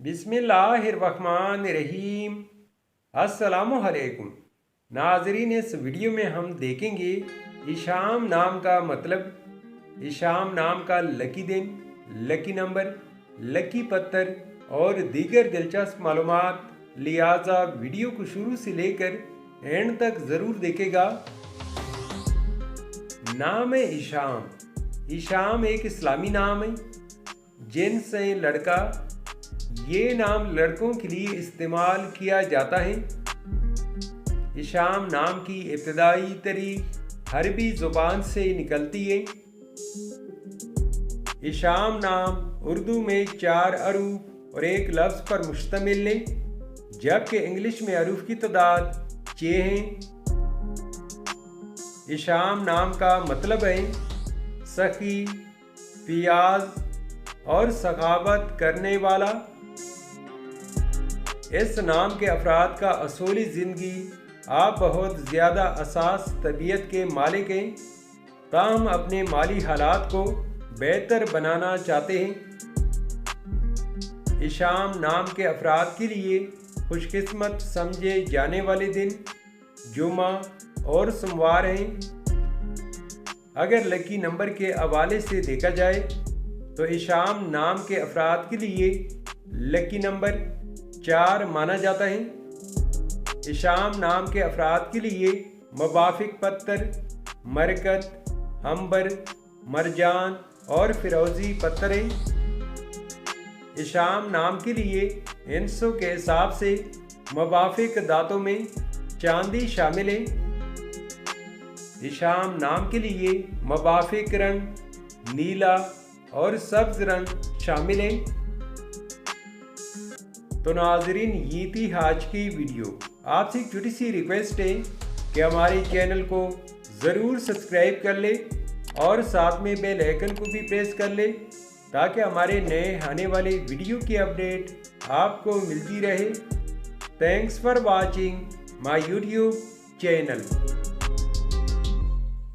बिस्मिल्लाहिर्रहमानिर्रहीम। अस्सलामुअलैकुम नाजरीन, इस वीडियो में हम देखेंगे इशाम नाम का मतलब, इशाम नाम का लकी दिन, लकी नंबर, लकी पत्थर और दीगर दिलचस्प मालूमात। लिहाजा वीडियो को शुरू से लेकर एंड तक ज़रूर देखेगा। नाम है इशाम। इशाम एक इस्लामी नाम है, जिन्स है लड़का। ये नाम लड़कों के लिए इस्तेमाल किया जाता है। इशाम नाम की इब्तदाई तारीख अरबी ज़ुबान से निकलती है। इशाम नाम उर्दू में 4 अरूफ और एक लफ्ज़ पर मुश्तमिल है, जबकि इंग्लिश में अरूफ की तादाद 6 हैं। इशाम नाम का मतलब है सखी, पियाज और सखावत करने वाला। इस नाम के अफराद का असूली ज़िंदगी आप बहुत ज़्यादा असास तबीयत के मालिक हैं, ताहम अपने माली हालात को बेहतर बनाना चाहते हैं। इशाम नाम के अफराद के लिए खुशकिस्मत समझे जाने वाले दिन जुमा और सोमवार हैं। अगर लकी नंबर के हवाले से देखा जाए तो इशाम नाम के अफराद के लिए लकी नंबर 4 माना जाता है। इशाम नाम के अफराद के लिए मुवाफिक पत्थर मरकत, अंबर, मरजान और फिरोजी पत्थर हैं। इशाम नाम के लिए इंसों के हिसाब से मुवाफिक दातों में चांदी शामिल है। इशाम नाम के लिए मुवाफिक रंग नीला और सब्ज रंग शामिल है। तो नाजरीन, ये थी आज की वीडियो। आपसे एक छोटी सी रिक्वेस्ट है कि हमारे चैनल को ज़रूर सब्सक्राइब कर ले और साथ में बेल आइकन को भी प्रेस कर ले, ताकि हमारे नए आने वाले वीडियो की अपडेट आपको मिलती रहे। Thanks for watching my YouTube channel.